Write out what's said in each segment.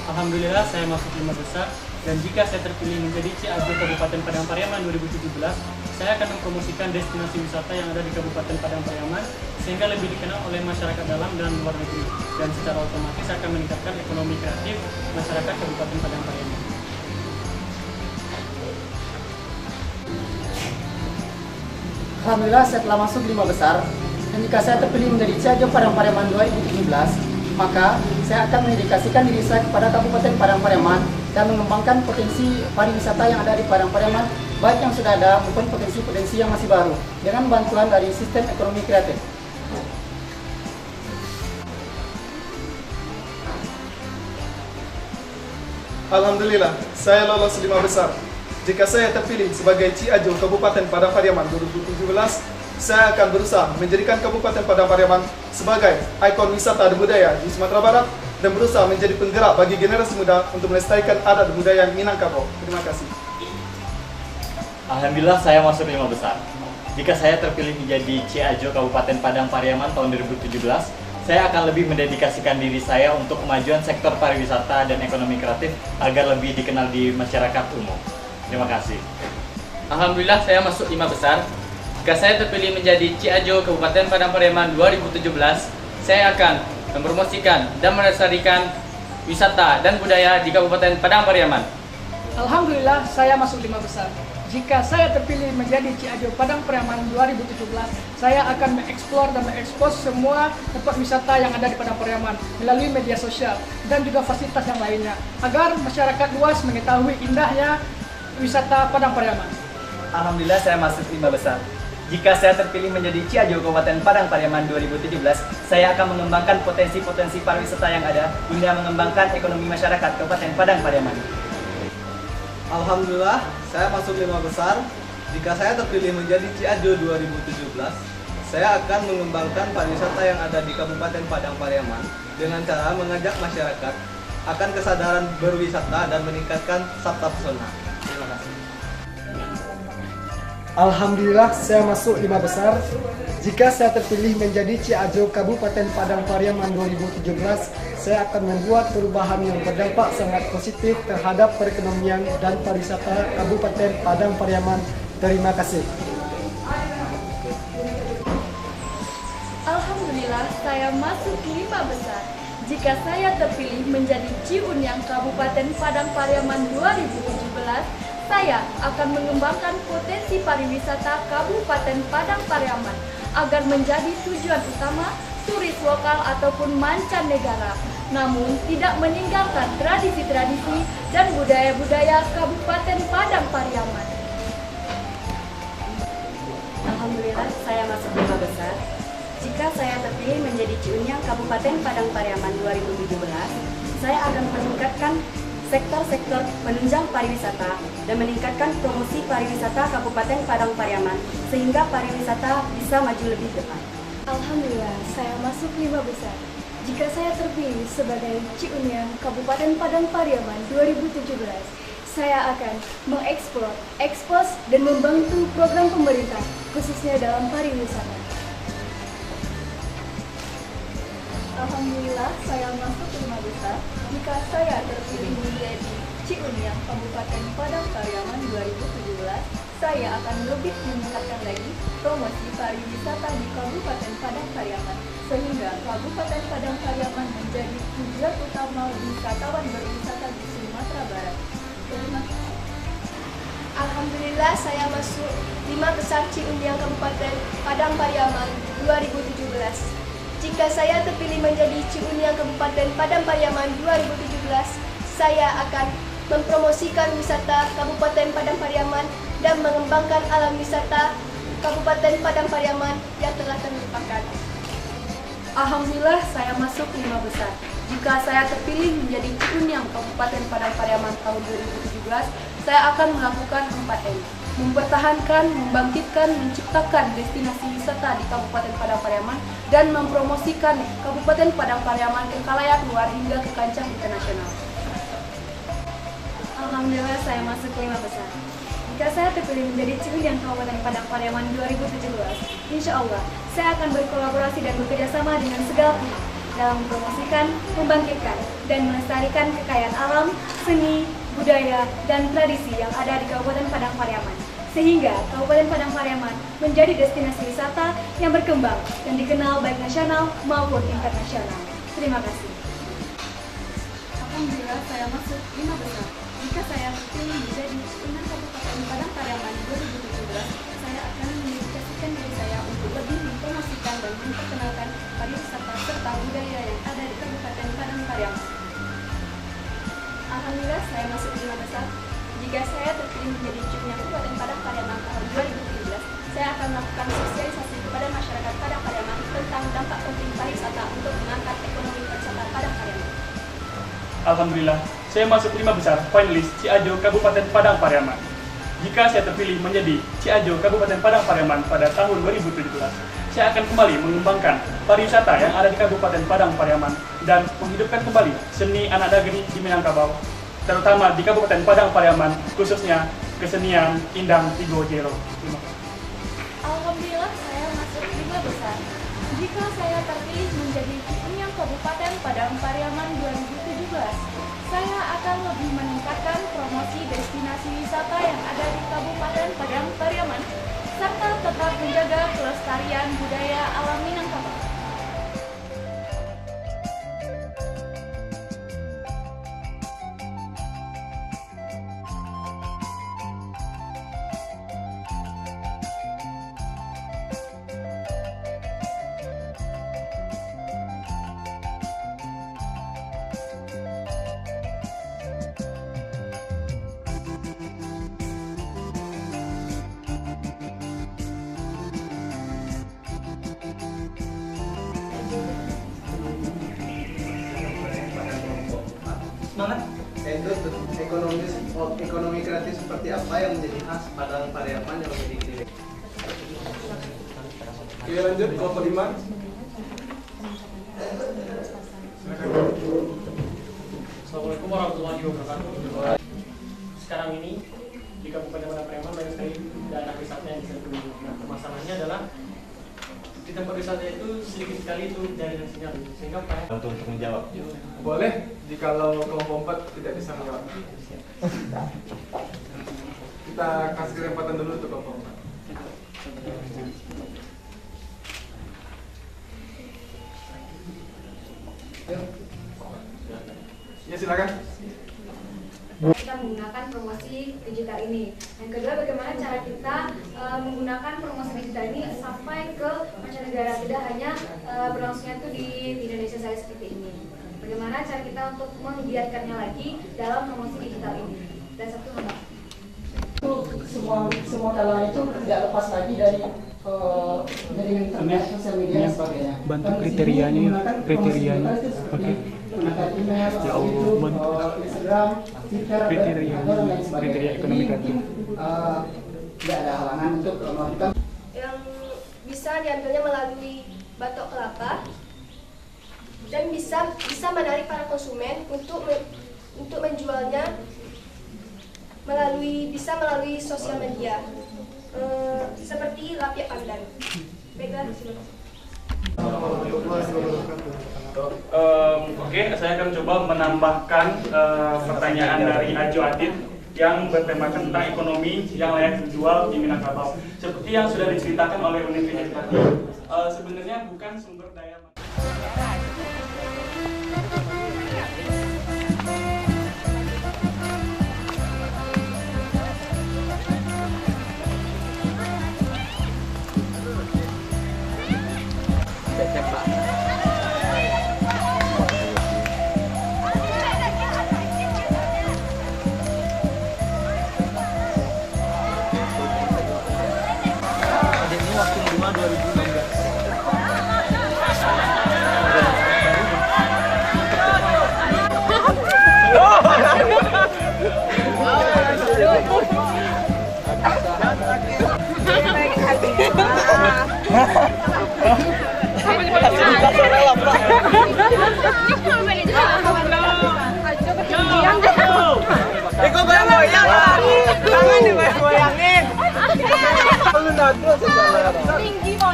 Alhamdulillah saya masuk 5 besar dan jika saya terpilih menjadi Ciajo Kabupaten Padang Pariaman 2017, saya akan mempromosikan destinasi wisata yang ada di Kabupaten Padang Pariaman sehingga lebih dikenal oleh masyarakat dalam dan luar negeri dan secara otomatis akan meningkatkan ekonomi kreatif masyarakat Kabupaten Padang Pariaman. Alhamdulillah setelah masuk 5 besar dan jika saya terpilih menjadi Ciajo Padang Pariaman 2017, maka saya akan mendedikasikan diri saya kepada Kabupaten Padang Pariaman dan mengembangkan potensi pariwisata yang ada di Padang Pariaman, baik yang sudah ada maupun potensi-potensi yang masih baru dengan bantuan dari sistem ekonomi kreatif. Alhamdulillah, saya lolos 5 besar. Jika saya terpilih sebagai Ciajo Kabupaten Padang Pariaman 2017, saya akan berusaha menjadikan Kabupaten Padang Pariaman sebagai ikon wisata dan budaya di Sumatera Barat dan berusaha menjadi penggerak bagi generasi muda untuk melestarikan adat dan budaya Minangkabau. Terima kasih. Alhamdulillah saya masuk 5 besar. Jika saya terpilih menjadi Ciajo Kabupaten Padang Pariaman tahun 2017, saya akan lebih mendedikasikan diri saya untuk kemajuan sektor pariwisata dan ekonomi kreatif agar lebih dikenal di masyarakat umum. Terima kasih. Alhamdulillah saya masuk 5 besar. Jika saya terpilih menjadi Ciajo Kabupaten Padang Pariaman 2017, saya akan mempromosikan dan melestarikan wisata dan budaya di Kabupaten Padang Pariaman. Alhamdulillah saya masuk 5 besar. Jika saya terpilih menjadi Ciajo Padang Pariaman 2017, saya akan mengeksplor dan mengekspos semua tempat wisata yang ada di Padang Pariaman melalui media sosial dan juga fasilitas yang lainnya agar masyarakat luas mengetahui indahnya wisata Padang Pariaman. Alhamdulillah saya masuk 5 besar. Jika saya terpilih menjadi Ciajo Kabupaten Padang Pariaman 2017, saya akan mengembangkan potensi-potensi pariwisata yang ada hingga mengembangkan ekonomi masyarakat Kabupaten Padang Pariaman. Alhamdulillah, saya masuk 5 besar. Jika saya terpilih menjadi Ciajo 2017, saya akan mengembangkan pariwisata yang ada di Kabupaten Padang Pariaman dengan cara mengajak masyarakat akan kesadaran berwisata dan meningkatkan sabta pesona. Terima kasih. Alhamdulillah saya masuk 5 besar. Jika saya terpilih menjadi Ciajo Kabupaten Padang Pariaman 2017, saya akan membuat perubahan yang berdampak sangat positif terhadap perekonomian dan pariwisata Kabupaten Padang Pariaman. Terima kasih. Alhamdulillah saya masuk 5 besar. Jika saya terpilih menjadi Ciunyang Kabupaten Padang Pariaman 2017, saya akan mengembangkan potensi pariwisata Kabupaten Padang Pariaman agar menjadi tujuan utama turis lokal ataupun mancanegara, namun tidak meninggalkan tradisi-tradisi dan budaya-budaya Kabupaten Padang Pariaman. Alhamdulillah saya masuk 5 besar. Jika saya terpilih menjadi Ciunyang Kabupaten Padang Pariaman 2017, saya akan meningkatkan sektor-sektor penunjang pariwisata dan meningkatkan promosi pariwisata Kabupaten Padang Pariaman sehingga pariwisata bisa maju lebih cepat. Alhamdulillah saya masuk 5 besar. Jika saya terpilih sebagai Ciunyang Kabupaten Padang Pariaman 2017, saya akan mengeksplor, ekspos dan membantu program pemerintah khususnya dalam pariwisata. Alhamdulillah saya masuk 5 besar. Jika saya terpilih menjadi Ciunyang Kabupaten Padang Pariaman 2017, saya akan lebih meningkatkan lagi promosi pariwisata di Kabupaten Padang Pariaman sehingga Kabupaten Padang Pariaman menjadi tujuan utama wisatawan berwisata di Sumatera Barat. Terima kasih. Alhamdulillah saya masuk 5 besar Ciunyang Kabupaten Padang Pariaman 2017. Jika saya terpilih menjadi Ciunyang Kabupaten Padang Pariaman 2017, saya akan mempromosikan wisata Kabupaten Padang Pariaman dan mengembangkan alam wisata Kabupaten Padang Pariaman yang telah terlupakan. Alhamdulillah saya masuk 5 besar. Jika saya terpilih menjadi Ciunyang Kabupaten Padang Pariaman tahun 2017, saya akan melakukan 4M. Mempertahankan, membangkitkan, menciptakan destinasi wisata di Kabupaten Padang Pariaman dan mempromosikan Kabupaten Padang Pariaman ke khalayak luar hingga ke kancah internasional. Alhamdulillah saya masuk 5 besar. Jika saya terpilih menjadi Ciunyang Kabupaten Padang Pariaman 2017, insya Allah saya akan berkolaborasi dan bekerjasama dengan segala pihak dalam mempromosikan, membangkitkan, dan melestarikan kekayaan alam, seni, budaya, dan tradisi yang ada di Kabupaten Padang Pariaman. Sehingga Kabupaten Padang Pariaman menjadi destinasi wisata yang berkembang dan dikenal baik nasional maupun internasional. Terima kasih. Alhamdulillah saya masuk 5 besar. Jika saya terpilih menjadi Ciunyang Kabupaten Padang Pariaman 2017, saya akan mendedikasikan diri saya untuk lebih mempromosikan dan memperkenalkan pariwisata serta budaya yang ada di Kabupaten Padang Pariaman. Alhamdulillah saya masuk 5 besar. Jika saya terpilih menjadi Ciunyang Kabupaten Padang Pariaman tahun 2017, saya akan melakukan sosialisasi kepada masyarakat Padang Pariaman tentang dampak penting pariwisata untuk mengangkat ekonomi pariwisata Padang Pariaman. Alhamdulillah, saya masuk 5 besar finalis Ciajo Kabupaten Padang Pariaman. Jika saya terpilih menjadi Ciajo Kabupaten Padang Pariaman pada tahun 2017, saya akan kembali mengembangkan pariwisata yang ada di Kabupaten Padang Pariaman dan menghidupkan kembali seni anak negeri di Minangkabau, terutama di Kabupaten Padang Pariaman, khususnya kesenian Indang Tigo Jero. Alhamdulillah saya masuk 5 besar. Jika saya terpilih menjadi Ciunyang Kabupaten Padang Pariaman 2017, saya akan lebih meningkatkan promosi destinasi wisata yang ada di Kabupaten Padang Pariaman, serta tetap menjaga kelestarian budaya alam Minangkabau. Semangat. Ekonomi kreatif seperti apa yang menjadi khas Padang Pariaman yang memiliki nilai? Oke, lanjut kelompok 5. Assalamualaikum warahmatullahi wabarakatuh. Sekarang ini di Kabupaten Padang Pariaman banyak sekali dana wisata yang bisa dikunjungi. Nah, permasalahannya adalah di tempat wisata itu sedikit sekali itu jaringan sinyal, sehingga Pak Untuk menjawab. Boleh, jikalau kelompok 4 tidak bisa menjawab. Kita kasih kesempatan dulu untuk kelompok 4. Ya, silakan. Kita menggunakan promosi digital ini. Yang kedua, bagaimana cara kita menggunakan promosi digital ini sampai ke mancanegara, tidak hanya berlangsungnya itu di Indonesia saja seperti ini. Bagaimana cara kita untuk menggiatkannya lagi dalam promosi digital ini. Dan satu hal, Itu semua kalangan itu tidak lepas lagi dari jaringan internet, sosial media dan sebagainya. Bantu Dan di sini kriterianya, menggunakan promosi kriterianya. digital itu seperti Oke. menggunakan email, Ya Allah, YouTube, bantu. Instagram, Twitter, Kriteria, dan lain sebagainya. kriteria ekonomi Jadi, kreatif. tidak ada halangan untuk melakukan Yang bisa diambilnya melalui batok kelapa dan bisa menarik para konsumen untuk menjualnya melalui sosial media seperti Lapiak Pandan. Baiklah, silakan. Oke, saya akan coba menambahkan pertanyaan dari Ajo Adit yang bertemakan tentang ekonomi yang layak dijual di Minangkabau. Seperti yang sudah diceritakan oleh Universitas tadi, sebenarnya bukan sumber daya. Ikaw ba mo yan? Tangan ni goyangin. Tinggi mo.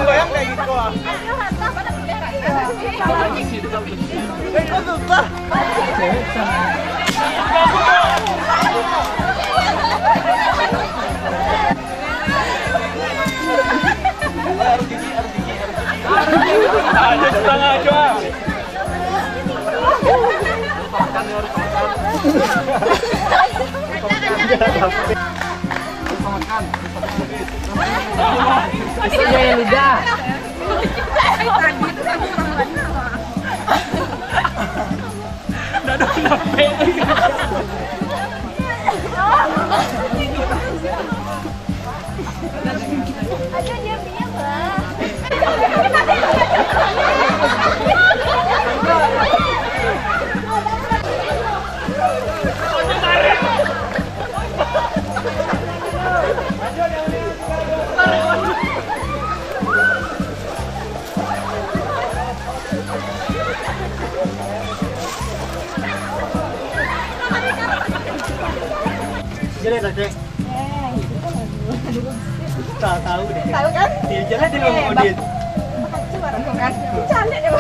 goyang-goyang kayak gitu. Kok susah? Ada setengah aja. Isinya yang lidah. Ayo diam-diam lah. Jelek tak deh? Tahu deh. Tahu kan? Dia jelek dia ngomong dia. Coba kan. Cantik deh.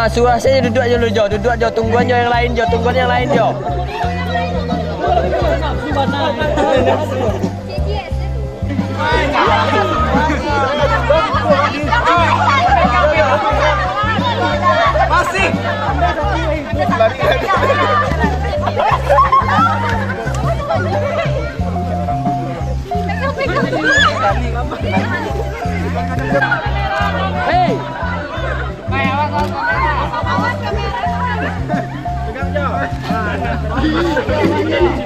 Suruh saya duduk aja dulu, Jo. Duduk, Jo. Tungguan, Jo, yang lain, Jo. Tungguan yang lain, Jo. Masih. Hei.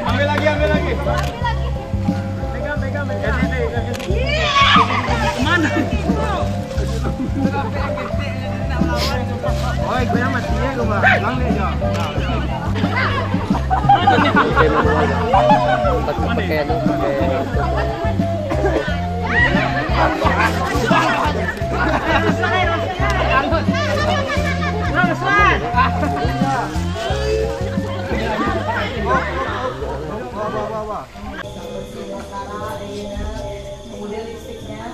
Ambil lagi. Kemana? Oi, gue matinya gue bang. Lang deh jo. Kemudian lipstiknya.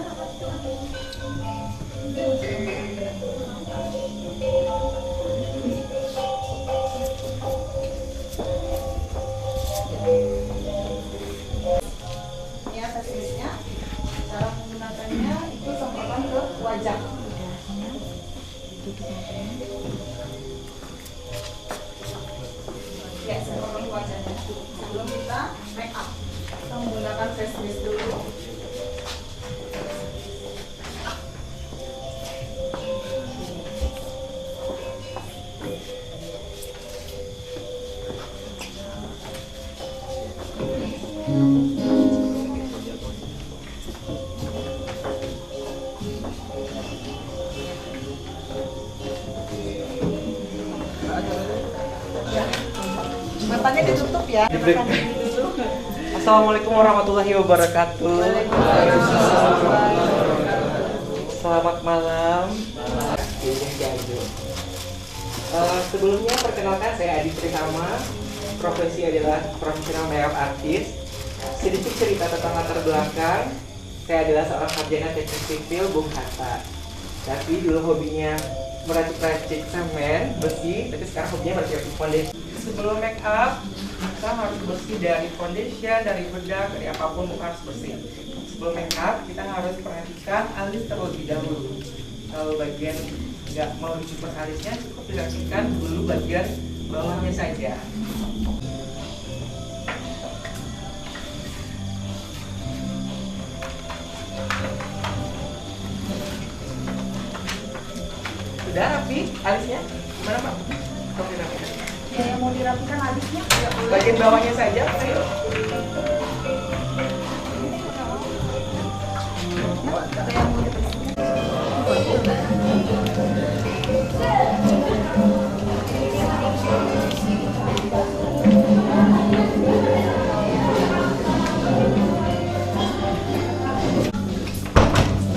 Ini atas lipstiknya. Cara menggunakannya itu semprotan ke wajah. Ya, semprotan ke wajahnya. Sebelum kita make up, kita menggunakan face mist dulu. Matanya ditutup ya. Assalamualaikum warahmatullahi wabarakatuh. Selamat malam. Sebelumnya perkenalkan saya Adi Trihama. Profesi adalah profesional makeup artist. Sedikit cerita tentang latar belakang. Saya adalah seorang sarjana teknik sipil Bung Hatta. Tapi dulu hobinya meracik-racik semen, besi. Tapi sekarang hobinya meracik foundation. Sebelum make up, kita harus bersih dari foundation, dari bedak, dari apapun harus bersih. Sebelum make up, kita harus perhatikan alis terlebih dahulu. Kalau bagian nggak mau dicukur alisnya, cukup dirapikan dulu bagian bawahnya saja. Sudah rapi alisnya? Gimana Pak? Kalau dirapikan? Ya, yang mau dirapikan alisnya. Bagian bawahnya saja, ayo.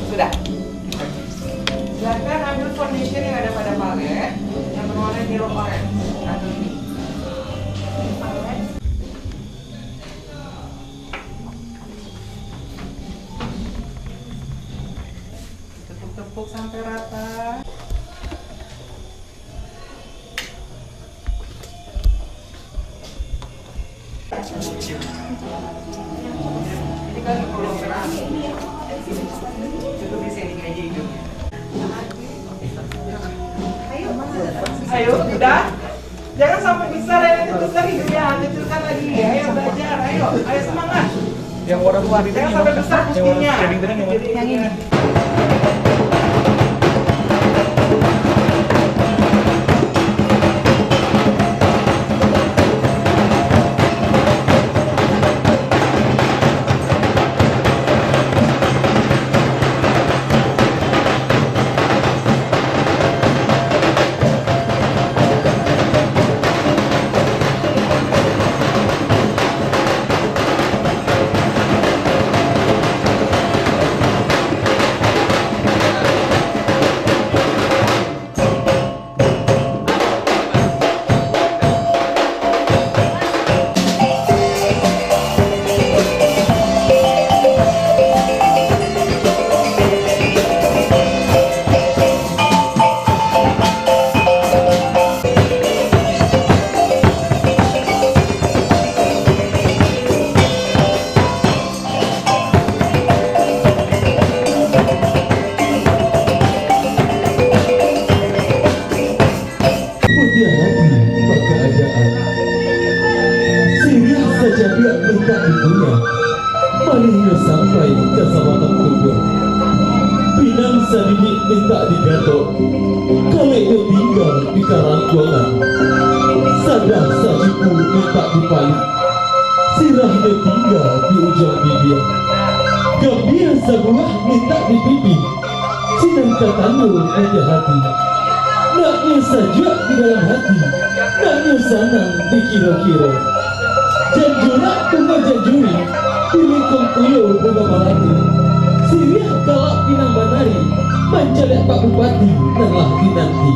Sudah. Silakan ambil foundation yang ada pada palet yang berwarna biru orange. Tepuk sampai rata. Ini kan belum pernah. Cukup di sini aja hidungnya. Ayo, udah. Jangan sampai besar ya, nanti besar hidungnya. Kecilkan lagi. Ayo belajar, ayo semangat. Yang warna kuat. Jangan sampai besar kustinya. Yang ini. Bupati Gatot, kaleo tinggal di Karangkuangan. Sadah sajiku minta dipalik, sirahnya tinggal di ujung bibir. Gambir sebuah minta di pipi, sedangkan tanur punya hati. Naknya saja di dalam hati, naknya sanang dikira-kira. Janjurak bunga janjuri, pilihkong kuyo bunga malati. Siriah kalak pinang banari, manjalek Pak Bupati nalah dinanti.